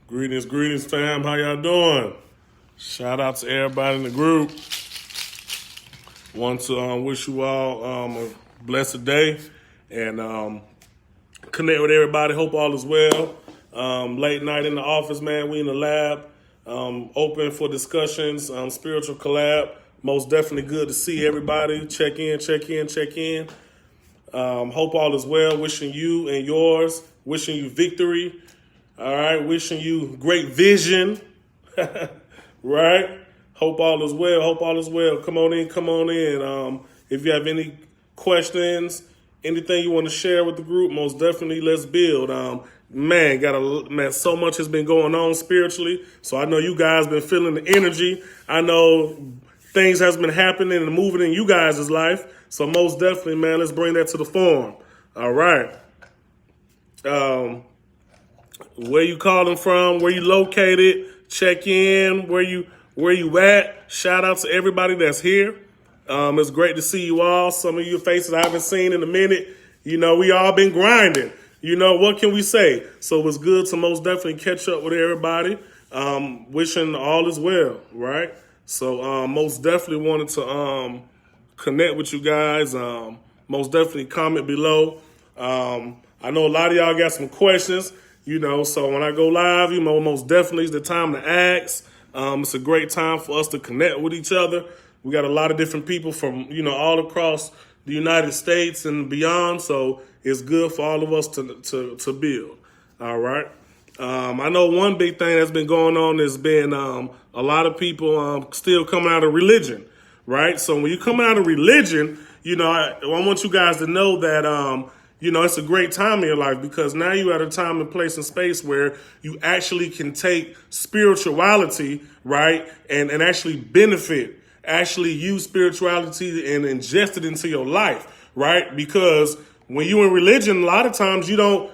Greetings, fam. How y'all doing? Shout out to everybody in the group. Want to wish you all a blessed day and connect with everybody. Hope all is well. Late night in the office, man. We in the lab, open for discussions, spiritual collab. Most definitely good to see everybody. Check in. Hope all is well. Wishing you and yours. Wishing you victory. All right. Wishing you great vision. Right. Hope all is well. Come on in. If you have any questions, anything you want to share with the group, most definitely let's build. Man, so much has been going on spiritually. So I know you guys been feeling the energy. I know things has been happening and moving in you guys' life. So most definitely, man, let's bring that to the forum. All right. Where you calling from? Where you located? Check in. Where you at? Shout out to everybody that's here. It's great to see you all. Some of your faces I haven't seen in a minute. You know, we all been grinding. You know, what can we say? So it's good to most definitely catch up with everybody. Wishing all is well, right? So most definitely wanted to connect with you guys. Most definitely comment below. I know a lot of y'all got some questions, you know, so when I go live, you know, most definitely is the time to ask. It's a great time for us to connect with each other. We got a lot of different people from, you know, all across the United States and beyond. So it's good for all of us to build. All right. I know one big thing that's been going on has been a lot of people still coming out of religion. Right. So when you come out of religion, you know, I want you guys to know that, you know, it's a great time in your life because now you're at a time and place and space where you actually can take spirituality, right, and actually benefit, actually use spirituality and ingest it into your life, right? Because when you're in religion, a lot of times you don't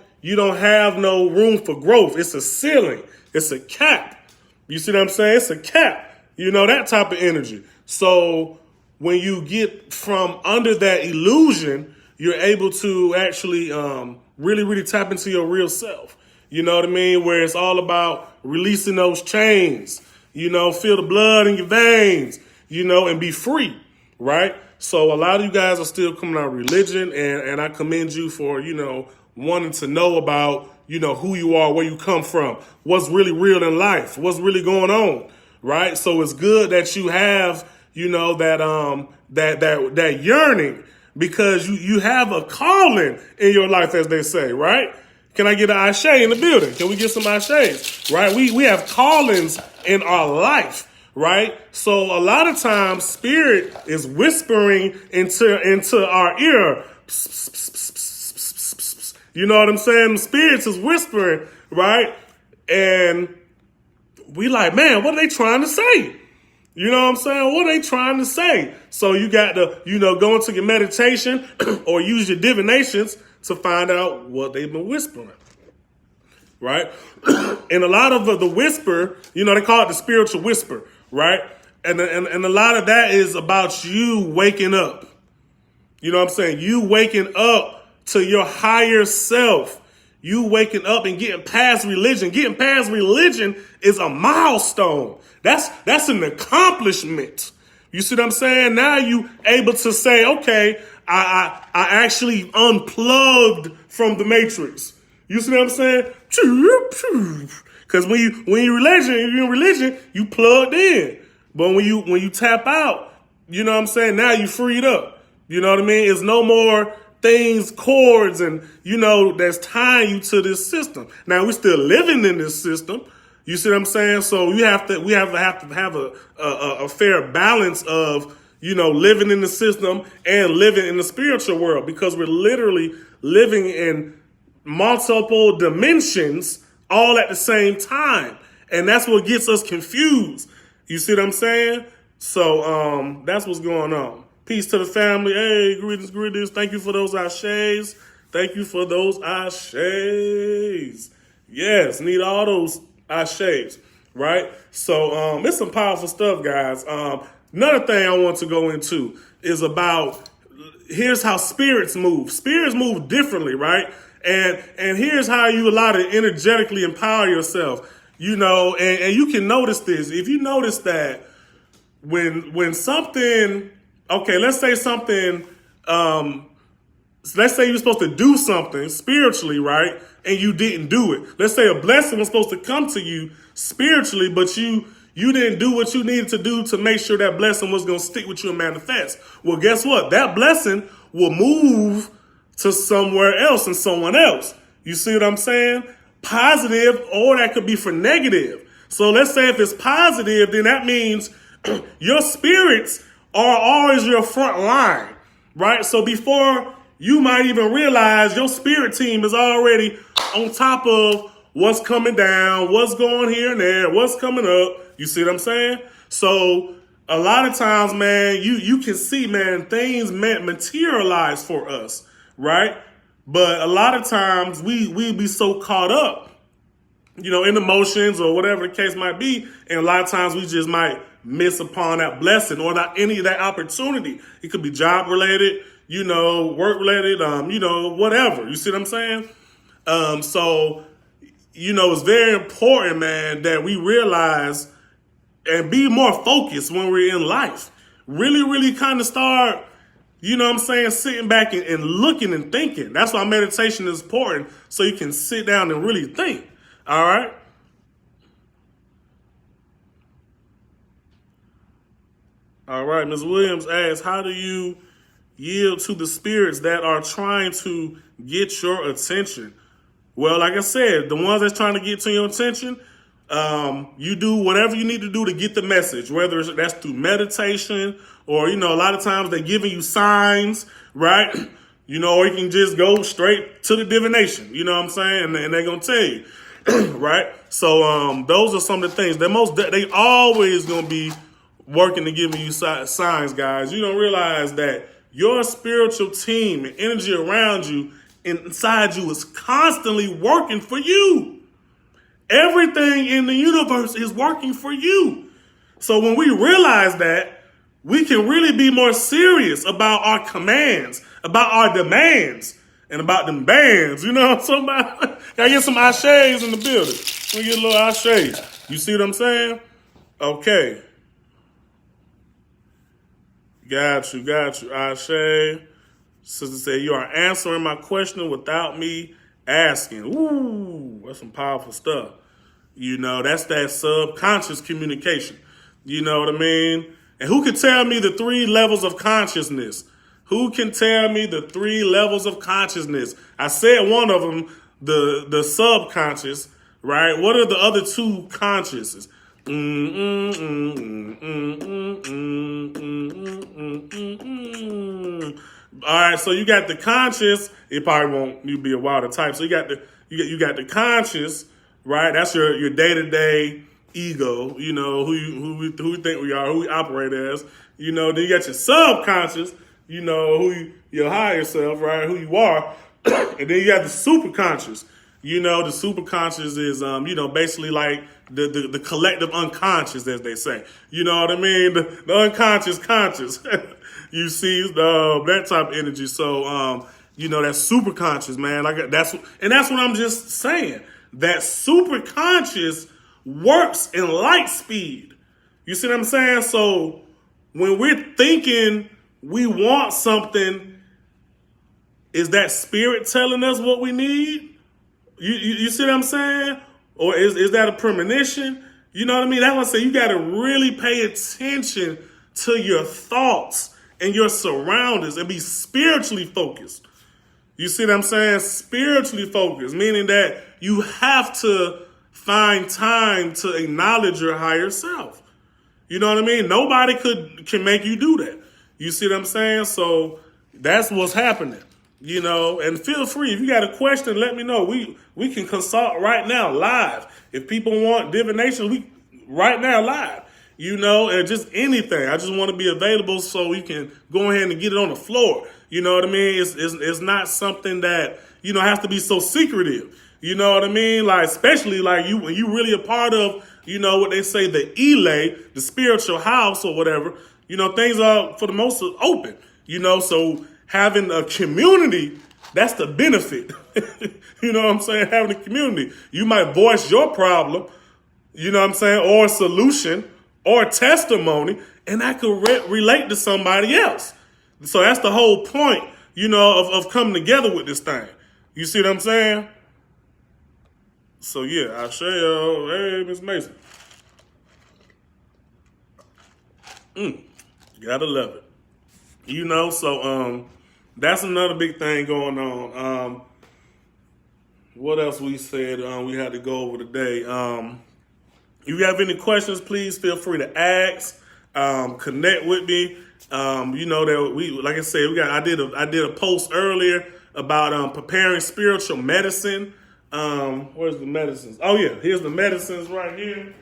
have no room for growth. It's a ceiling. It's a cap. You see what I'm saying? It's a cap. You know, that type of energy. So when you get from under that illusion, you're able to actually really tap into your real self. You know what I mean? Where it's all about releasing those chains, you know, feel the blood in your veins, you know, and be free, right? So a lot of you guys are still coming out of religion, and I commend you for, you know, wanting to know about, you know, who you are, where you come from, what's really real in life, what's really going on, right? So it's good that you have, you know, that yearning, because you have a calling in your life, as they say, right? Can I get an ashe in the building? Can we get some ashes, right? We have callings in our life, right? So a lot of times spirit is whispering into our ear. You know what I'm saying? Spirits is whispering, right? And we like, man, what are they trying to say? You know what I'm saying? What are they trying to say? So you got to, you know, go into your meditation or use your divinations to find out what they've been whispering, right? And a lot of the whisper, you know, they call it the spiritual whisper, right? And a lot of that is about you waking up. You know what I'm saying? You waking up to your higher self. You waking up and getting past religion. Getting past religion is a milestone. That's an accomplishment. You see what I'm saying? Now you able to say, okay, I actually unplugged from the matrix. You see what I'm saying? Because when you're in religion, you plugged in. But when you tap out, you know what I'm saying? Now you freed up. You know what I mean? It's no more things, cords, and, you know, that's tying you to this system. Now we're still living in this system. You see what I'm saying? So we have to have a fair balance of, you know, living in the system and living in the spiritual world, because we're literally living in multiple dimensions all at the same time. And that's what gets us confused. You see what I'm saying? So that's what's going on. Peace to the family. Hey, greetings. Thank you for those ashes. Yes, need all those ashes, right? So it's some powerful stuff, guys. Another thing I want to go into is about, here's how spirits move. Spirits move differently, right? And here's how you allow to energetically empower yourself. You know, and you can notice this. If you notice that when something, okay, let's say something, let's say you're supposed to do something spiritually, right? And you didn't do it. Let's say a blessing was supposed to come to you spiritually, but you didn't do what you needed to do to make sure that blessing was going to stick with you and manifest. Well, guess what? That blessing will move to somewhere else and someone else. You see what I'm saying? Positive, or that could be for negative. So let's say if it's positive, then that means your spirits are always your front line, right? So before you might even realize, your spirit team is already on top of what's coming down, what's going here and there, what's coming up. You see what I'm saying? So a lot of times, man, you can see, man, things materialize for us, right? But a lot of times we be so caught up, you know, in emotions or whatever the case might be. And a lot of times we just might miss upon that blessing or not any of that opportunity. It could be job related, you know, work related, you know, whatever. You see what I'm saying? So, you know, it's very important, man, that we realize and be more focused when we're in life. Really, really kind of start, you know what I'm saying, sitting back and looking and thinking. That's why meditation is important, so you can sit down and really think. All right? All right, Ms. Williams asks, how do you yield to the spirits that are trying to get your attention? Well, like I said, the ones that's trying to get to your attention, you do whatever you need to do to get the message, whether that's through meditation or, you know, a lot of times they're giving you signs, right? You know, or you can just go straight to the divination, you know what I'm saying? And they're going to tell you, right? So those are some of the things. They always going to be working to give you signs, guys. You don't realize that your spiritual team and energy around you, inside you, is constantly working for you. Everything in the universe is working for you. So when we realize that, we can really be more serious about our commands, about our demands, and about them bands. You know what I'm talking about? Gotta get some ashes in the building. We get a little ashes. You see what I'm saying? Okay. Got you. Ashe. Sister said, you are answering my question without me asking. Ooh, that's some powerful stuff. You know, that's that subconscious communication. You know what I mean? And who can tell me the 3 levels of consciousness? Who can tell me the 3 levels of consciousness? I said one of them, the subconscious, right? What are the other 2 consciouses? All right, so you got the conscious. It probably won't you be a wild type. So you got the conscious, right? That's your day-to-day ego. You know who we think we are, who we operate as. You know, then you got your subconscious. You know your higher self, right? Who you are, and then you got the superconscious. You know, the superconscious is you know, basically like the collective unconscious, as they say. You know what I mean? The unconscious conscious. You see that type of energy. So you know, that's super conscious, man. Like that's what I'm just saying. That super conscious works in light speed. You see what I'm saying? So when we're thinking we want something, is that spirit telling us what we need? You see what I'm saying? Or is that a premonition? You know what I mean? That's why I say you got to really pay attention to your thoughts and your surroundings and be spiritually focused. You see what I'm saying? Spiritually focused, meaning that you have to find time to acknowledge your higher self. You know what I mean? Nobody can make you do that. You see what I'm saying? So that's what's happening. You know, and feel free. If you got a question, let me know. We can consult right now, live. If people want divination, we right now, live. You know, and just anything. I just want to be available so we can go ahead and get it on the floor. You know what I mean? It's not something that, you know, has to be so secretive. You know what I mean? Like, especially like when you really a part of, you know, what they say, the Ile, the spiritual house or whatever, you know, things are for the most open, you know, so having a community, that's the benefit. You know what I'm saying? Having a community. You might voice your problem, you know what I'm saying, or a solution or a testimony, and I could relate to somebody else. So that's the whole point, you know, of coming together with this thing. You see what I'm saying? So yeah, I share y'all. Hey, Miss Mason. Gotta love it. You know, so that's another big thing going on. What else we said we had to go over today? If you have any questions, please feel free to ask. Connect with me. You know that we, like I said, I did a post earlier about preparing spiritual medicine. Where's the medicines? Oh yeah, here's the medicines right here.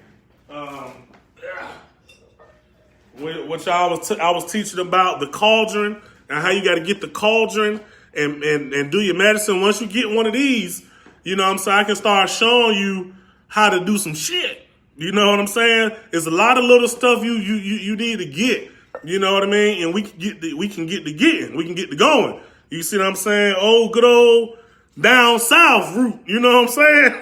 Which I was teaching about the cauldron and how you got to get the cauldron and do your medicine. Once you get one of these, you know what I'm saying, I can start showing you how to do some shit. You know what I'm saying? There's a lot of little stuff you need to get. You know what I mean? And we can get to getting. We can get to going. You see what I'm saying? Oh, good old down south route. You know what I'm saying?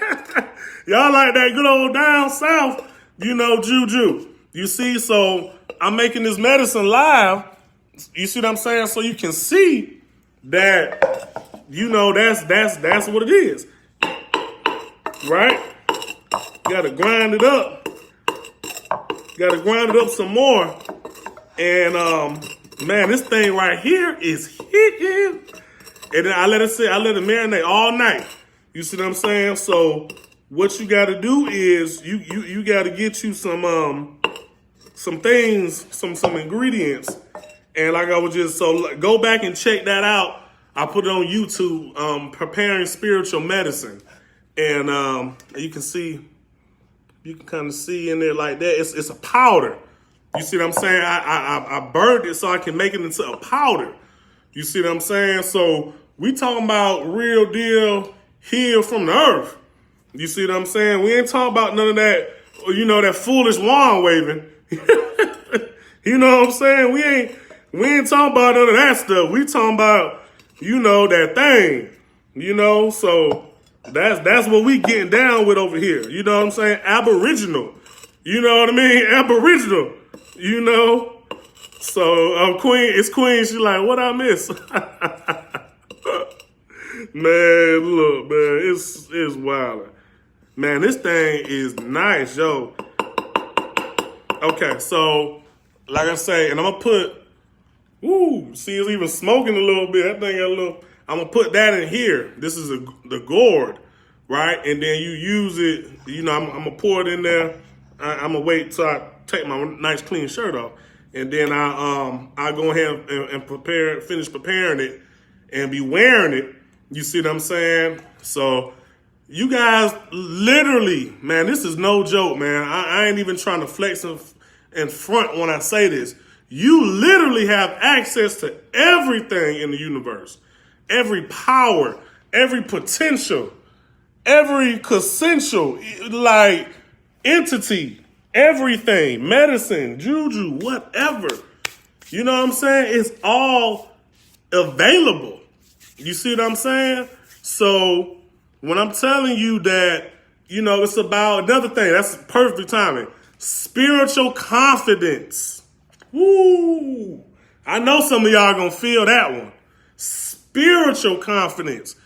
Y'all like that good old down south, you know, juju. You see, so I'm making this medicine live. You see what I'm saying? So you can see that, you know, that's what it is. Right? Gotta grind it up. Gotta grind it up some more. And man, this thing right here is hitting. And then I let it marinate all night. You see what I'm saying? So what you gotta do is you gotta get you some things, some ingredients. And like I was just, so go back and check that out. I put it on YouTube, preparing spiritual medicine. And you can kind of see in there like that. It's a powder. You see what I'm saying? I burned it so I can make it into a powder. You see what I'm saying? So we talking about real deal healed from the earth. You see what I'm saying? We ain't talking about none of that, you know, that foolish wand waving. You know what I'm saying? We ain't talking about none of that stuff. We talking about, you know, that thing. You know, so that's what we getting down with over here. You know what I'm saying? Aboriginal. You know what I mean? Aboriginal. You know? So Queen, it's Queen. She's like, what I miss? Man, look, man, it's wild. Man, this thing is nice, yo. Okay, so like I say, and I'm gonna put, see, it's even smoking a little bit. That thing got a little. I'm gonna put that in here. This is the gourd, right? And then you use it. You know, I'm gonna pour it in there. I'm gonna wait till I take my nice clean shirt off, and then I go ahead and finish preparing it, and be wearing it. You see what I'm saying? So you guys, literally, man, this is no joke, man. I ain't even trying to flex in front when I say this. You literally have access to everything in the universe. Every power, every potential, every essential, like, entity, everything, medicine, juju, whatever. You know what I'm saying? It's all available. You see what I'm saying? So when I'm telling you that, you know, it's about another thing, that's perfect timing. Spiritual confidence. Woo! I know some of y'all gonna feel that one. Spiritual confidence.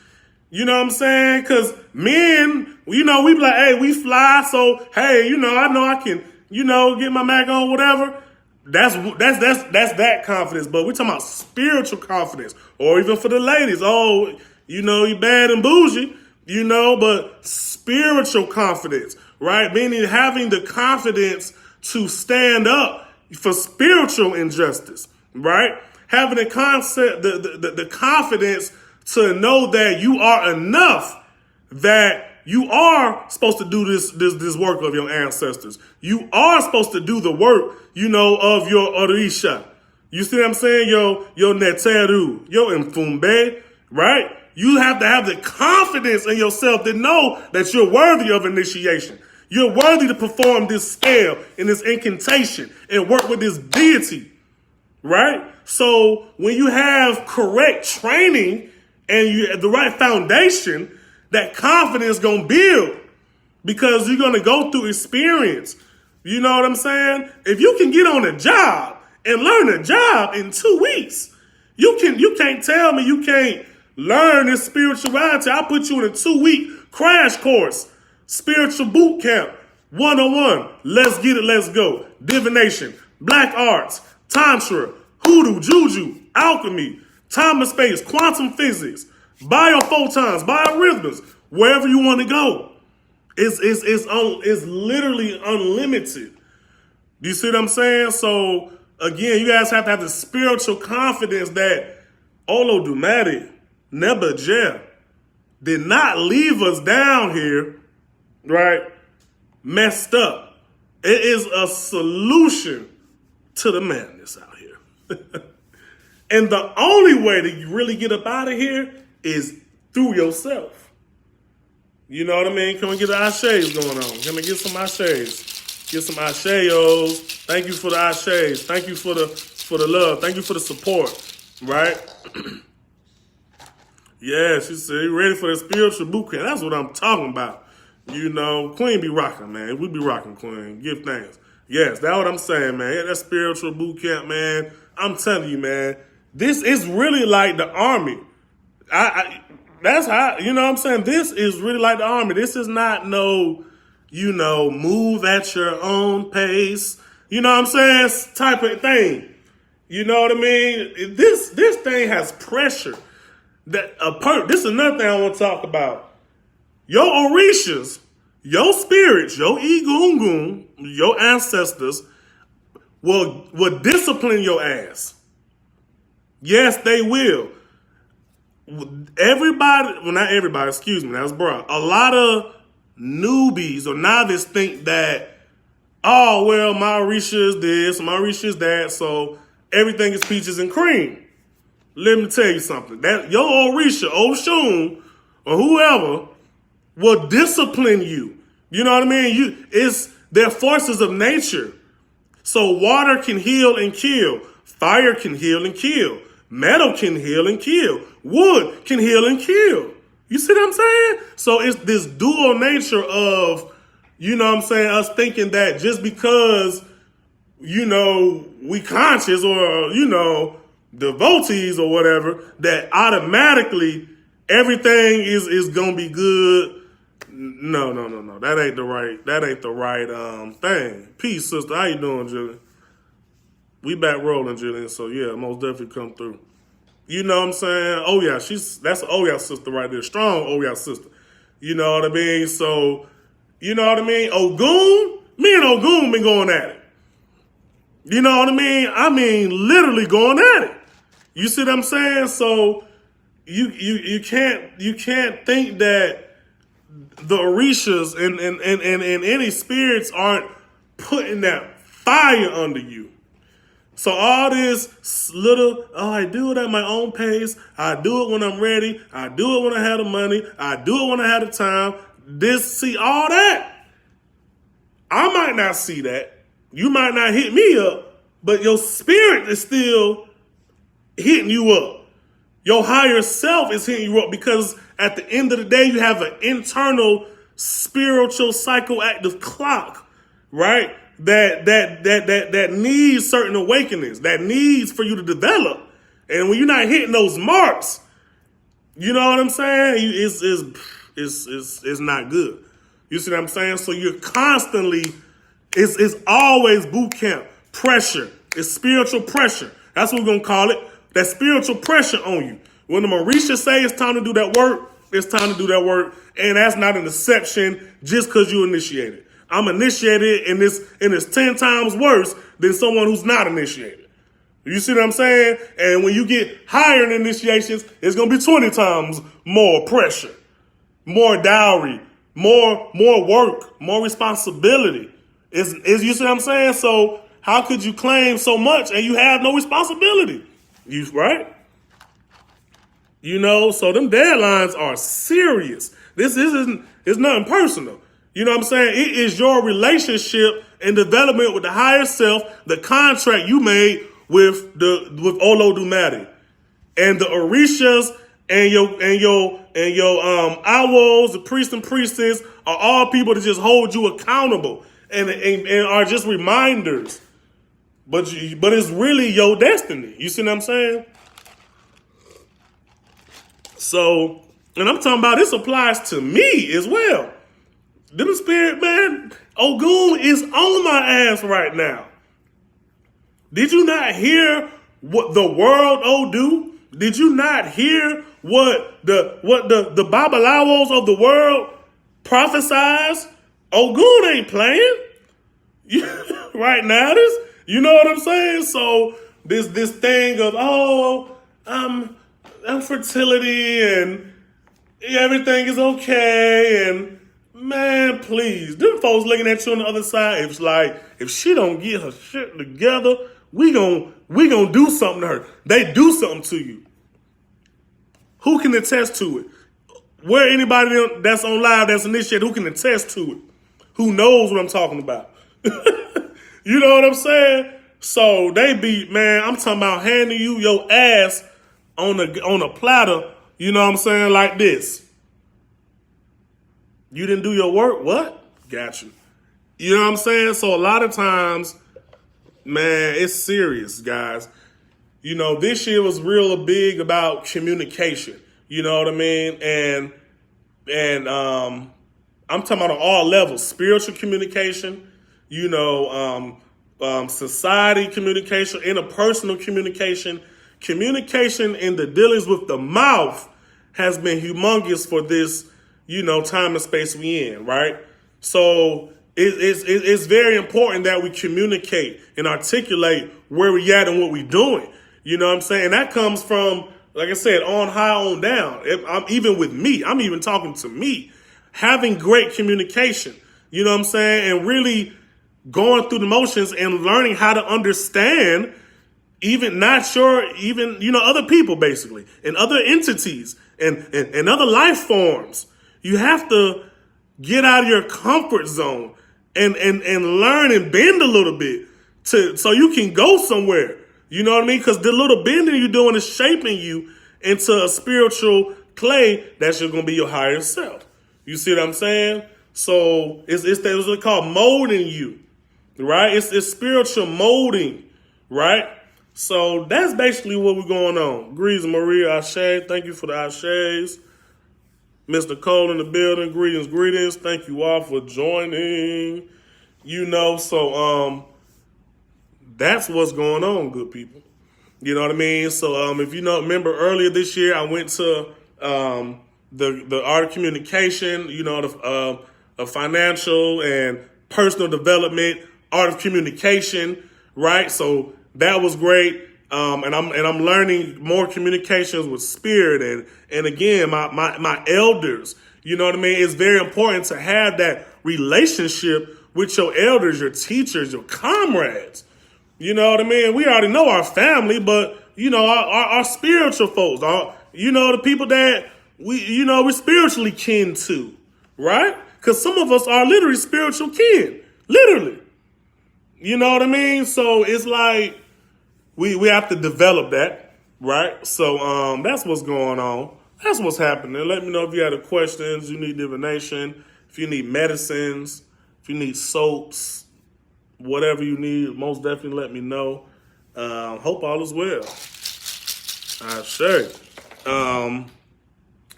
You know what I'm saying? Because men, you know, we be like, hey, we fly, so hey, you know, I know I can, you know, get my Mac on, whatever. That's that confidence. But we're talking about spiritual confidence. Or even for the ladies, oh, you know, you bad and bougie, you know, but spiritual confidence, right? Meaning having the confidence to stand up for spiritual injustice, right? Having the concept, the confidence to know that you are enough, that you are supposed to do this work of your ancestors. You are supposed to do the work, you know, of your Orisha. You see what I'm saying? Your Neteru, your Mfumbe, right? You have to have the confidence in yourself to know that you're worthy of initiation. You're worthy to perform this spell and this incantation and work with this deity, right? So when you have correct training and you have the right foundation, that confidence gonna build. because you're going to go through experience. You know what I'm saying? If you can get on a job and learn a job in 2 weeks, you can't tell me you can't learn this spirituality. I'll put you in a 2-week crash course, spiritual boot camp, 101. Let's get it, let's go. Divination, black arts, tantra, hoodoo, juju, alchemy, time and space, quantum physics, biophotons, biorhythms, wherever you want to go. It's literally unlimited. Do you see what I'm saying? So again, you guys have to have the spiritual confidence that Olodumare, Nebuchadnezzar, did not leave us down here, right, messed up. It is a solution to the madness out here. And the only way to really get up out of here is through yourself. You know what I mean? Can we get the ashes going on? Can we get some ashes? Get some asheos. Thank you for the ashes. Thank you for the love. Thank you for the support. Right? Yeah, she said, you ready for the spiritual boot camp? That's what I'm talking about. You know, Queen be rocking, man. We be rocking, Queen. Give thanks. Yes, that's what I'm saying, man. Yeah, that spiritual boot camp, man. I'm telling you, man. This is really like the army. That's how, you know what I'm saying? This is really like the army. This is not no, move at your own pace. You know what I'm saying? Type of thing. You know what I mean? This thing has pressure. This is another thing I want to talk about. Your Orishas, your spirits, your Egungun, your ancestors will discipline your ass. Yes, they will. Everybody, well, not everybody, excuse me, that was broad. A lot of newbies or novices think that, oh, well, my Orisha is this, my Orisha is that, so everything is peaches and cream. Let me tell you something. That your Orisha, Oshun, or whoever, will discipline you. You know what I mean? They're forces of nature. So water can heal and kill. Fire can heal and kill. Metal can heal and kill. Wood can heal and kill. You see what I'm saying? So it's this dual nature of, you know what I'm saying, us thinking that just because, we conscious or, devotees or whatever, that automatically everything is gonna be good. No. That ain't the right thing. Peace, sister. How you doing, Julian? We back rolling, Julian. So yeah, most definitely come through. You know what I'm saying? Oh yeah, that's an oh yeah sister right there. Strong oh yeah sister. You know what I mean? So, you know what I mean? Ogun, me and Ogun been going at it. You know what I mean? I mean literally going at it. You see what I'm saying? So you can't think that the Orishas and any spirits aren't putting that fire under you. So all this little, I do it at my own pace. I do it when I'm ready. I do it when I have the money. I do it when I have the time. See all that. I might not see that. You might not hit me up, but your spirit is still hitting you up. Your higher self is hitting you up because at the end of the day, you have an internal spiritual psychoactive clock, right? That needs certain awakenings, that needs for you to develop. And when you're not hitting those marks, you know what I'm saying? It's not good. You see what I'm saying? So you're constantly, it's always boot camp, pressure. It's spiritual pressure. That's what we're going to call it. That spiritual pressure on you. When the Marisha say it's time to do that work, it's time to do that work. And that's not an exception just because you initiated. I'm initiated and it's 10 times worse than someone who's not initiated. You see what I'm saying? And when you get higher in initiations, it's going to be 20 times more pressure, more dowry, more work, more responsibility. You see what I'm saying? So how could you claim so much and you have no responsibility? Right? So them deadlines are serious. It's nothing personal. You know what I'm saying? It is your relationship and development with the higher self, the contract you made with Olodumare. And the Orishas and your owls, the priests and priestess are all people to just hold you accountable and are just reminders. But it's really your destiny. You see what I'm saying? So, and I'm talking about this applies to me as well. Them spirit, man, Ogun is on my ass right now. Did you not hear what the world do? Did you not hear what the Babalawos of the world prophesize? Ogun ain't playing. Right now, you know what I'm saying? So this thing of fertility and everything is okay, and man, please, them folks looking at you on the other side. It's like, if she don't get her shit together, we gon' do something to her. They do something to you. Who can attest to it? Where anybody that's on live that's initiated, who can attest to it? Who knows what I'm talking about? You know what I'm saying? So they be, man, I'm talking about handing you your ass on a platter, you know what I'm saying, like this. You didn't do your work? What? Got you. You know what I'm saying? So a lot of times, man, it's serious, guys. You know, this year was real big about communication. You know what I mean? And I'm talking about on all levels: spiritual communication, you know, society communication, interpersonal communication. Communication in the dealings with the mouth has been humongous for this, you know, time and space we in, right? So it's very important that we communicate and articulate where we at and what we doing. You know what I'm saying? And that comes from, like I said, on high on down. Even with me, I'm even talking to me. Having great communication, you know what I'm saying? And really going through the motions and learning how to understand even other people, basically, and other entities and other life forms. You have to get out of your comfort zone and learn and bend a little bit so you can go somewhere. You know what I mean? Because the little bending you're doing is shaping you into a spiritual clay that's just going to be your higher self. You see what I'm saying? So it's what they call molding you, right? It's spiritual molding, right? So that's basically what we're going on. Greetings, Maria Ashe. Thank you for the Ashes. Mr. Cole in the building. Greetings. Thank you all for joining. You know, so that's what's going on, good people. You know what I mean? So if you know, remember earlier this year, I went to the art of communication, you know, the financial and personal development, art of communication, right? So that was great. And I'm learning more communications with spirit and again, my elders, you know what I mean? It's very important to have that relationship with your elders, your teachers, your comrades. You know what I mean? We already know our family, but you know, our spiritual folks, you know, the people that we're spiritually kin to, right? Because some of us are literally spiritual kin, literally. You know what I mean? So it's like, we have to develop that, right? So that's what's going on. That's what's happening. Let me know if you have questions, you need divination, if you need medicines, if you need soaps, whatever you need, most definitely let me know. Hope all is well. Sure.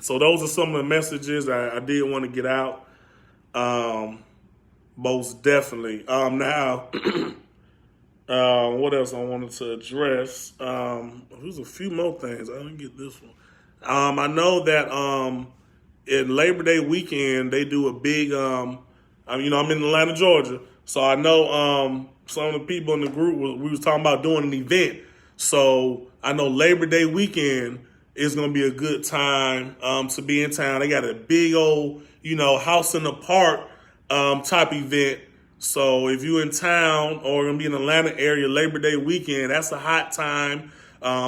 So those are some of the messages I did want to get out. Most definitely. Now... what else I wanted to address? There's a few more things. I didn't get this one. I know that in Labor Day weekend, they do a big, I'm in Atlanta, Georgia. So I know some of the people in the group, we was talking about doing an event. So I know Labor Day weekend is going to be a good time to be in town. They got a big old, house in the park type event. So if you're in town or going to be in the Atlanta area, Labor Day weekend, that's a hot time.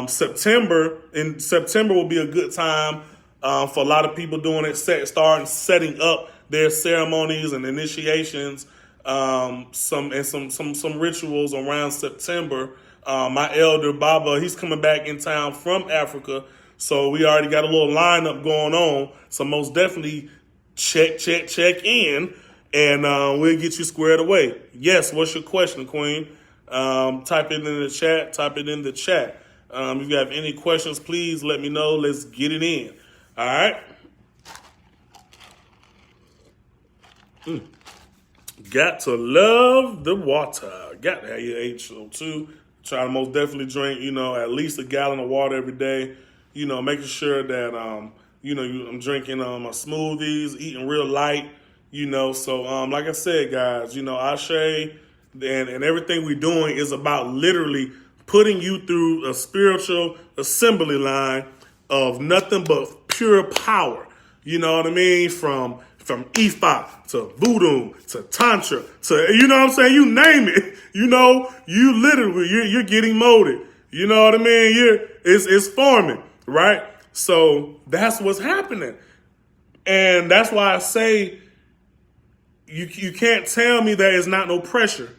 September will be a good time for a lot of people doing it, setting up their ceremonies and initiations, some rituals around September. My elder Baba, he's coming back in town from Africa, So we already got a little lineup going on. So most definitely check in, and we'll get you squared away. Yes, what's your question, Queen? Type it in the chat. If you have any questions, please let me know. Let's get it in. All right. Got to love the water. Got to have your HO2. Try to most definitely drink, at least a gallon of water every day. Making sure that, I'm drinking my smoothies, eating real light, So, like I said, guys, Ashe and everything we're doing is about literally putting you through a spiritual assembly line of nothing but pure power. You know what I mean? From Ifa to voodoo to tantra to, you name it, you literally, you're getting molded. You know what I mean? It's forming, right? So that's what's happening. And that's why I say you can't tell me there is not no pressure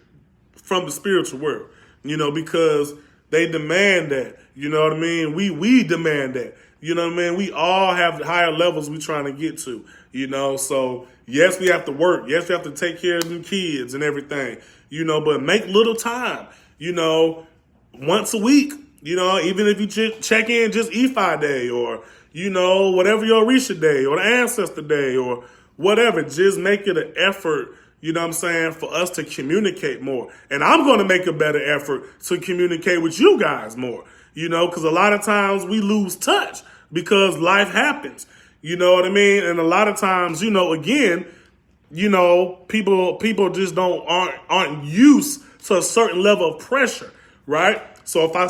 from the spiritual world, because they demand that. You know what I mean? We demand that. You know what I mean? We all have higher levels we're trying to get to, So, yes, we have to work. Yes, we have to take care of new kids and everything, but make little time, once a week, even if you check in just EFI day or, whatever your Orisha day or the Ancestor day or whatever. Just make it an effort, for us to communicate more. And I'm going to make a better effort to communicate with you guys more. Because a lot of times we lose touch because life happens. You know what I mean? And a lot of times, again, people just aren't used to a certain level of pressure, right? So if I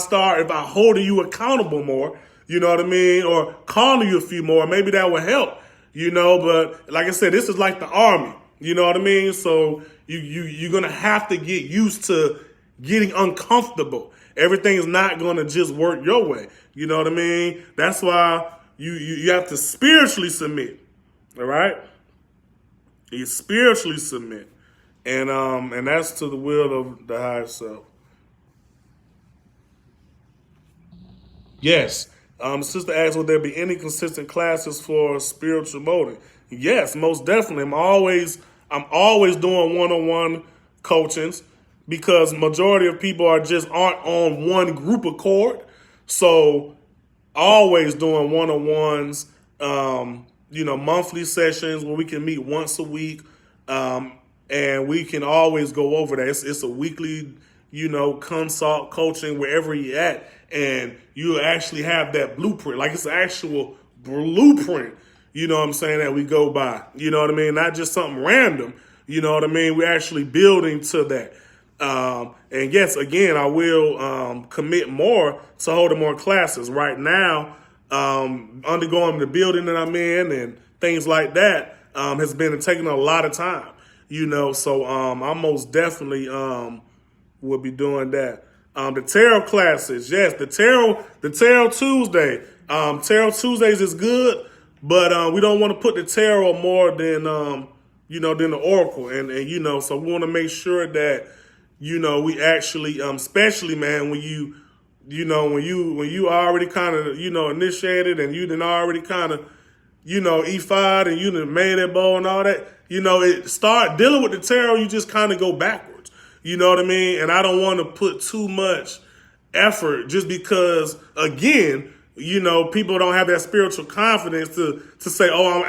holding you accountable more, you know what I mean, or calling you a few more, maybe that will help, But like I said, this is like the army, you know what I mean? So you're gonna have to get used to getting uncomfortable. Everything is not going to just work your way. You know what I mean? That's why you have to spiritually submit. All right? You spiritually submit. And that's to the will of the higher self. Yes. Sister asked, will there be any consistent classes for spiritual molding? Yes, most definitely. I'm always doing one-on-one coachings, because majority of people aren't on one group accord. So always doing one-on-ones, monthly sessions where we can meet once a week. And we can always go over that. It's a weekly, consult coaching wherever you're at. And you actually have that blueprint. Like it's an actual blueprint, that we go by. You know what I mean? Not just something random. You know what I mean? We're actually building to that. And yes, again, I will commit more to holding more classes. Right now, undergoing the building that I'm in and things like that has been taking a lot of time, So I most definitely will be doing that. The tarot classes, yes, the tarot Tuesday. Tarot Tuesdays is good, but we don't want to put the tarot more than than the oracle, and so we want to make sure that. We actually, especially, man, when you already kind of, initiated and you done already kind of, E5'd and you done made that bow and all that, it start dealing with the tarot, you just kind of go backwards. You know what I mean? And I don't want to put too much effort just because, again, people don't have that spiritual confidence to say, oh,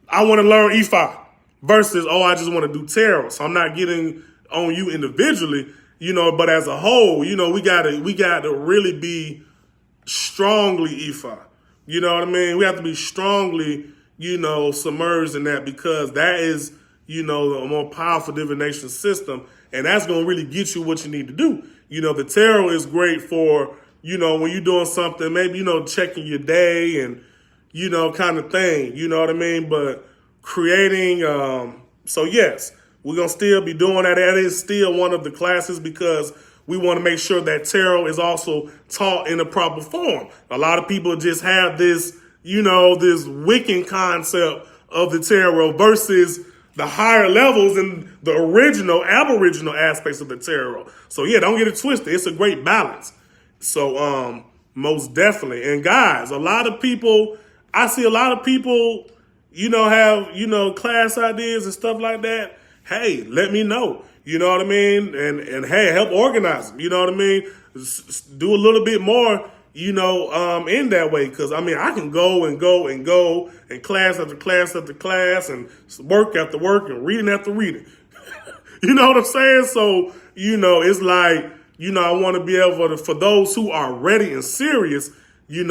I want to learn E5 versus, oh, I just want to do tarot. So I'm not getting on you individually, but as a whole, we gotta really be strongly EFI. You know what I mean? We have to be strongly, submerged in that, because that is, a more powerful divination system, and that's gonna really get you what you need to do. The tarot is great for, when you're doing something, maybe, checking your day and, kind of thing, you know what I mean? But creating, so yes, we're going to still be doing that. That is still one of the classes, because we want to make sure that tarot is also taught in a proper form. A lot of people just have this, this Wiccan concept of the tarot versus the higher levels and the original Aboriginal aspects of the tarot. So yeah, don't get it twisted. It's a great balance. So Most definitely. And guys, a lot of people, I see a lot of people, have, class ideas and stuff like that. Hey, let me know. You know what I mean? And hey, help organize them. You know what I mean? Do a little bit more, in that way. Cause I can go and go and go and class after class after class and work after work and reading after reading. You know what I'm saying? So, it's like, I want to be able to, for those who are ready and serious, we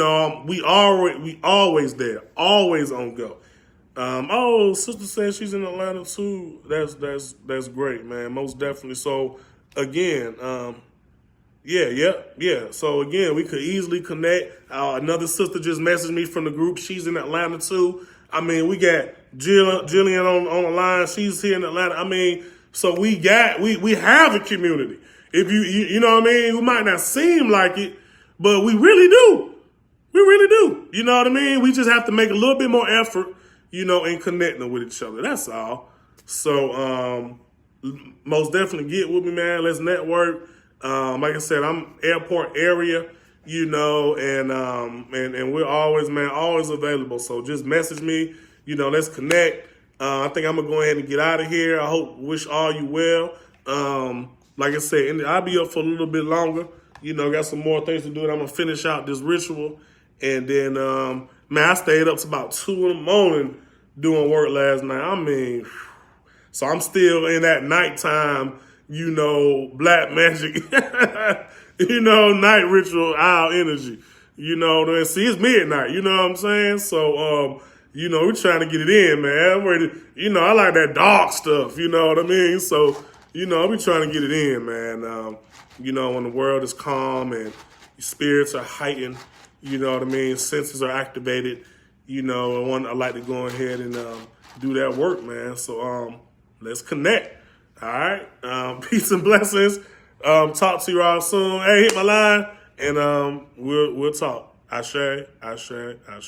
always there, always on go. Sister says she's in Atlanta too. That's great, man. Most definitely. So again, yeah. So again, we could easily connect. Another sister just messaged me from the group. She's in Atlanta too. We got Jillian on the line. She's here in Atlanta. So we have a community. If you know what I mean? We might not seem like it, but we really do. We really do. You know what I mean? We just have to make a little bit more effort, in connecting with each other. That's all. So, most definitely get with me, man. Let's network. Like I said, I'm airport area, and we're always, man, always available. So just message me, let's connect. I think I'm gonna go ahead and get out of here. I wish all you well. Like I said, and I'll be up for a little bit longer. Got some more things to do. And I'm gonna finish out this ritual, and then, I stayed up to about 2 in the morning doing work last night. So I'm still in that nighttime, black magic, night ritual, owl energy. See, it's midnight. You know what I'm saying? So, we're trying to get it in, man. I'm ready. I like that dark stuff. You know what I mean? So. I'll be trying to get it in, man. When the world is calm and spirits are heightened, senses are activated, I like to go ahead and do that work, man. So let's connect. All right. Peace and blessings. Talk to you all soon. Hey, hit my line and we'll talk. Ashe, ashe, ashe.